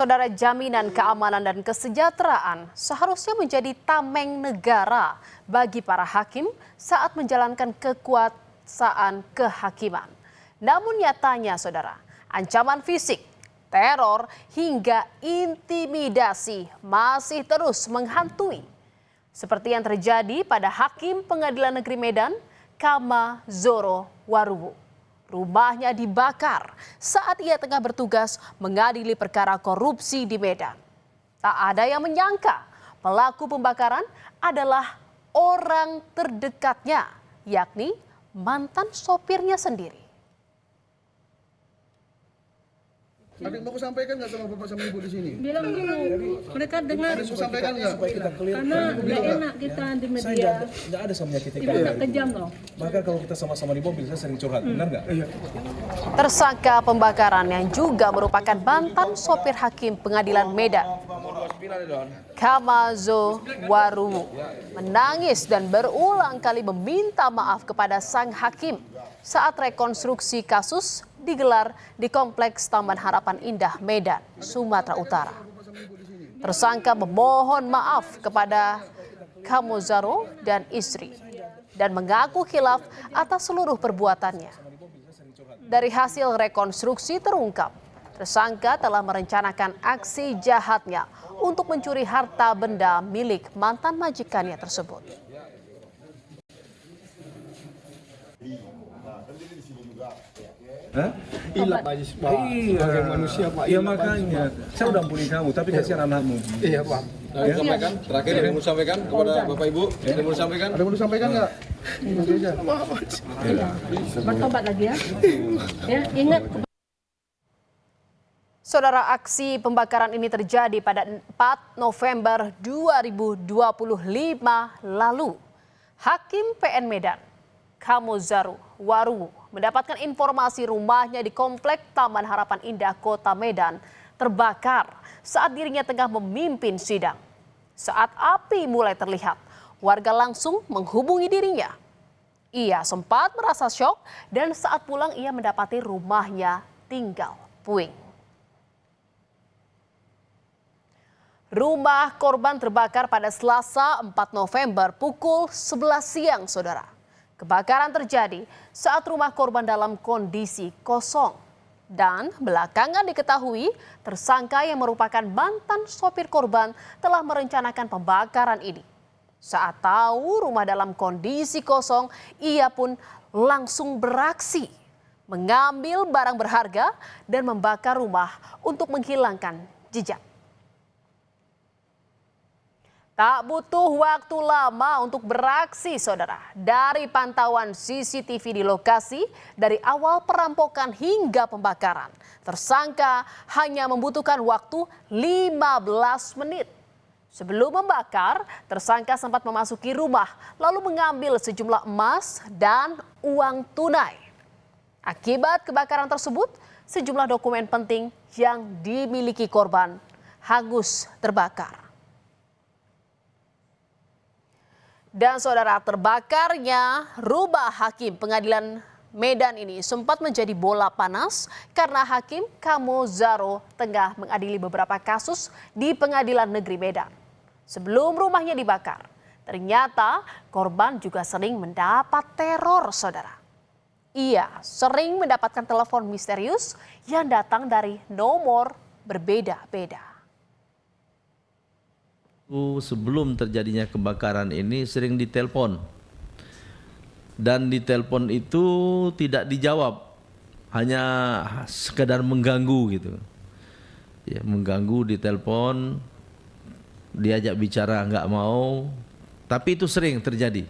Saudara, jaminan keamanan dan kesejahteraan seharusnya menjadi tameng negara bagi para hakim saat menjalankan kekuasaan kehakiman. Namun nyatanya, saudara, ancaman fisik, teror, hingga intimidasi masih terus menghantui. Seperti yang terjadi pada Hakim Pengadilan Negeri Medan, Kama Zoro Waruwu. Rumahnya dibakar saat ia tengah bertugas mengadili perkara korupsi di Medan. Tak ada yang menyangka pelaku pembakaran adalah orang terdekatnya, yakni mantan sopirnya sendiri. Ada yang mau sampaikan nggak sama bapak sama ibu di sini? Bilang dulu, mereka dengar. Ada yang mau sampaikan nggak? Supaya kita clear. Karena nggak enak kita di media. Saya nggak ada sama menyakiti Ibu kalian. tak kejam loh. Bahkan kalau kita sama-sama di mobil, saya sering curhat, benar nggak? Iya. Tersangka pembakaran yang juga merupakan mantan sopir Hakim Pengadilan Medan, Kamazo Waruwu, menangis dan berulang kali meminta maaf kepada sang hakim saat rekonstruksi kasus digelar di Kompleks Taman Harapan Indah Medan, Sumatera Utara. Tersangka memohon maaf kepada Kamozaro dan istri dan mengaku khilaf atas seluruh perbuatannya. Dari hasil rekonstruksi terungkap, tersangka telah merencanakan aksi jahatnya untuk mencuri harta benda milik mantan majikannya tersebut. Ilah sebagai manusia Pak. Iya makanya. Saya udah ampuni kamu, tapi kasihan anakmu. Iya Pak. Ada sampaikan, terakhir yang mau sampaikan kepada Bapak Ibu, yang mau sampaikan. Ada yang mau disampaikan nggak? Bertobat lagi ya. Ya, ingat. Saudara, aksi pembakaran ini terjadi pada 4 November 2025 lalu. Hakim PN Medan, Kamozaro Waruwu, mendapatkan informasi rumahnya di Komplek Taman Harapan Indah Kota Medan terbakar saat dirinya tengah memimpin sidang. Saat api mulai terlihat, warga langsung menghubungi dirinya. Ia sempat merasa syok dan saat pulang ia mendapati rumahnya tinggal puing. Rumah korban terbakar pada Selasa 4 November pukul 11 siang, saudara. Kebakaran terjadi saat rumah korban dalam kondisi kosong. Dan belakangan diketahui tersangka yang merupakan mantan sopir korban telah merencanakan pembakaran ini. Saat tahu rumah dalam kondisi kosong, ia pun langsung beraksi, mengambil barang berharga dan membakar rumah untuk menghilangkan jejak. Tak butuh waktu lama untuk beraksi, saudara. Dari pantauan CCTV di lokasi, dari awal perampokan hingga pembakaran, tersangka hanya membutuhkan waktu 15 menit. Sebelum membakar, tersangka sempat memasuki rumah, lalu mengambil sejumlah emas dan uang tunai. Akibat kebakaran tersebut, sejumlah dokumen penting yang dimiliki korban hangus terbakar. Dan saudara, terbakarnya rumah Hakim Pengadilan Medan ini sempat menjadi bola panas karena Hakim Kamozaro tengah mengadili beberapa kasus di Pengadilan Negeri Medan. Sebelum rumahnya dibakar, ternyata korban juga sering mendapat teror, saudara. Ia sering mendapatkan telepon misterius yang datang dari nomor berbeda-beda. Sebelum terjadinya kebakaran ini sering ditelepon dan ditelepon itu tidak dijawab, hanya sekedar mengganggu gitu ya, mengganggu, ditelepon, diajak bicara nggak mau, tapi itu sering terjadi.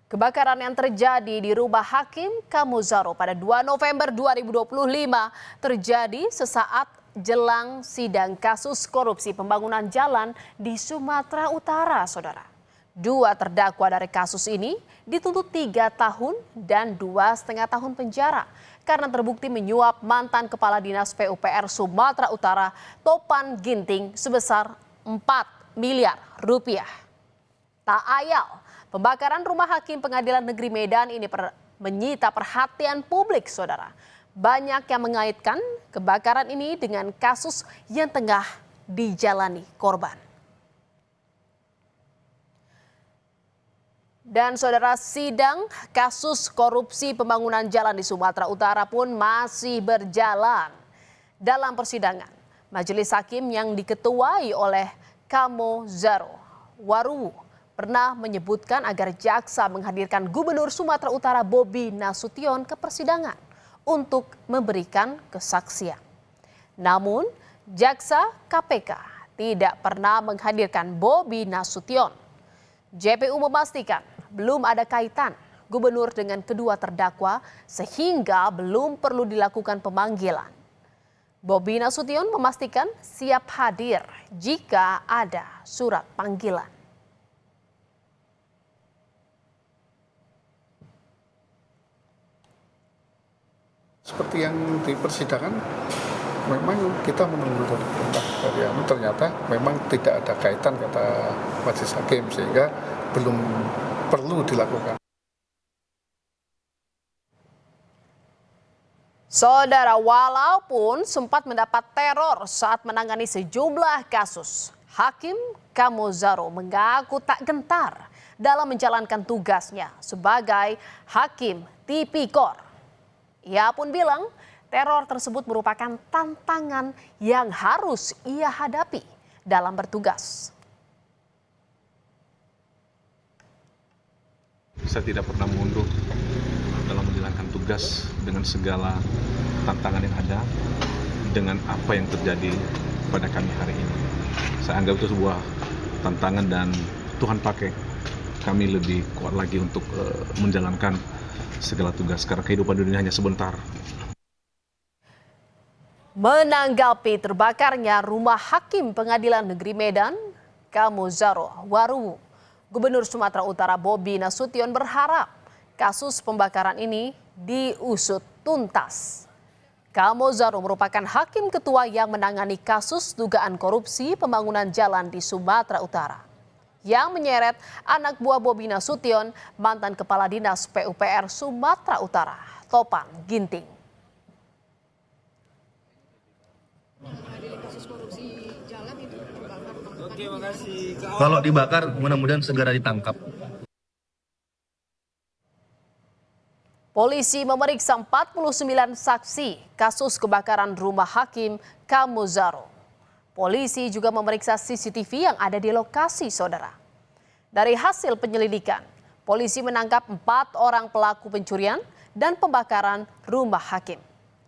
Kebakaran yang terjadi di rumah Hakim Kamozaro pada 2 November 2025 terjadi sesaat jelang sidang kasus korupsi pembangunan jalan di Sumatera Utara, saudara. 2 terdakwa dari kasus ini dituntut 3 tahun dan 2,5 tahun penjara karena terbukti menyuap mantan Kepala Dinas PUPR Sumatera Utara Topan Ginting sebesar 4 miliar rupiah. Tak ayal, pembakaran rumah Hakim Pengadilan Negeri Medan ini menyita perhatian publik, saudara. Banyak yang mengaitkan kebakaran ini dengan kasus yang tengah dijalani korban. Dan saudara, sidang kasus korupsi pembangunan jalan di Sumatera Utara pun masih berjalan. Dalam persidangan, majelis hakim yang diketuai oleh Kamo Zaro Waruwu pernah menyebutkan agar jaksa menghadirkan Gubernur Sumatera Utara Bobi Nasution ke persidangan untuk memberikan kesaksian. Namun, jaksa KPK tidak pernah menghadirkan Bobi Nasution. JPU memastikan belum ada kaitan gubernur dengan kedua terdakwa sehingga belum perlu dilakukan pemanggilan. Bobi Nasution memastikan siap hadir jika ada surat panggilan. Seperti yang di persidangan, memang kita menunggu dari ternyata memang tidak ada kaitan kata majelis hakim sehingga belum perlu dilakukan. Saudara, walaupun sempat mendapat teror saat menangani sejumlah kasus, Hakim Kamo Zaro mengaku tak gentar dalam menjalankan tugasnya sebagai Hakim Tipikor. Ia pun bilang teror tersebut merupakan tantangan yang harus ia hadapi dalam bertugas. Saya tidak pernah mundur dalam menjalankan tugas dengan segala tantangan yang ada, dengan apa yang terjadi pada kami hari ini. Saya anggap itu sebuah tantangan dan Tuhan pakai kami lebih kuat lagi untuk menjalankan segala tugas karena kehidupan dunia hanya sebentar. Menanggapi terbakarnya rumah Hakim Pengadilan Negeri Medan, Kamo Zaro Waruwu, Gubernur Sumatera Utara Bobi Nasution berharap kasus pembakaran ini diusut tuntas. Kamo Zaro merupakan hakim ketua yang menangani kasus dugaan korupsi pembangunan jalan di Sumatera Utara, yang menyeret anak buah Bobi Nasution, mantan Kepala Dinas PUPR Sumatera Utara, Topan Ginting. Kalau dibakar, mudah-mudahan segera ditangkap. Polisi memeriksa 49 saksi kasus kebakaran rumah Hakim Kamo Zaro. Polisi juga memeriksa CCTV yang ada di lokasi, saudara. Dari hasil penyelidikan, polisi menangkap 4 orang pelaku pencurian dan pembakaran rumah Hakim.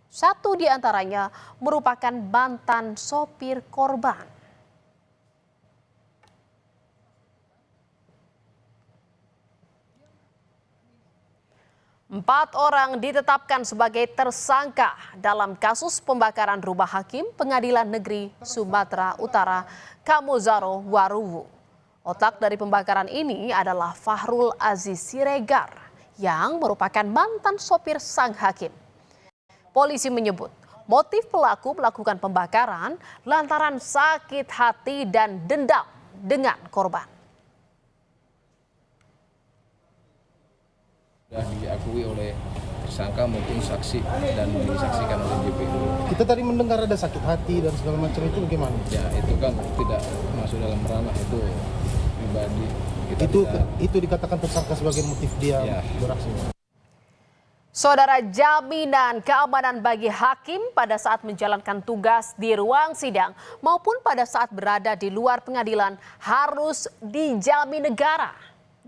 1 di antaranya merupakan mantan sopir korban. 4 orang ditetapkan sebagai tersangka dalam kasus pembakaran rumah Hakim Pengadilan Negeri Sumatera Utara Kamo Zaro Waruwu. Otak dari pembakaran ini adalah Fahrul Aziz Siregar yang merupakan mantan sopir sang hakim. Polisi menyebut motif pelaku melakukan pembakaran lantaran sakit hati dan dendam dengan korban. Sudah diakui oleh tersangka maupun saksi dan disaksikan oleh JPU. Kita tadi mendengar ada sakit hati dan segala macam, itu bagaimana? Ya itu kan tidak masuk dalam ranah itu pribadi. Itu dikatakan tersangka sebagai motif dia beraksi. Saudara, jaminan keamanan bagi hakim pada saat menjalankan tugas di ruang sidang maupun pada saat berada di luar pengadilan harus dijamin negara.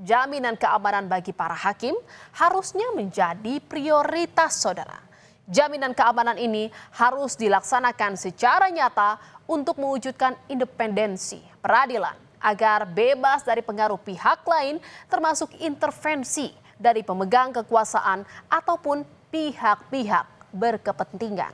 Jaminan keamanan bagi para hakim harusnya menjadi prioritas, saudara. Jaminan keamanan ini harus dilaksanakan secara nyata untuk mewujudkan independensi peradilan agar bebas dari pengaruh pihak lain termasuk intervensi dari pemegang kekuasaan ataupun pihak-pihak berkepentingan.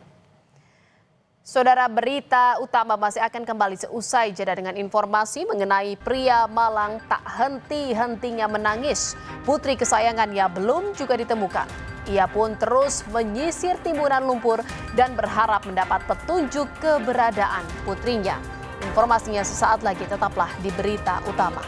Saudara, berita utama masih akan kembali seusai jeda dengan informasi mengenai pria Malang tak henti-hentinya menangis. Putri kesayangannya belum juga ditemukan. Ia pun terus menyisir timbunan lumpur dan berharap mendapat petunjuk keberadaan putrinya. Informasinya sesaat lagi, tetaplah di berita utama.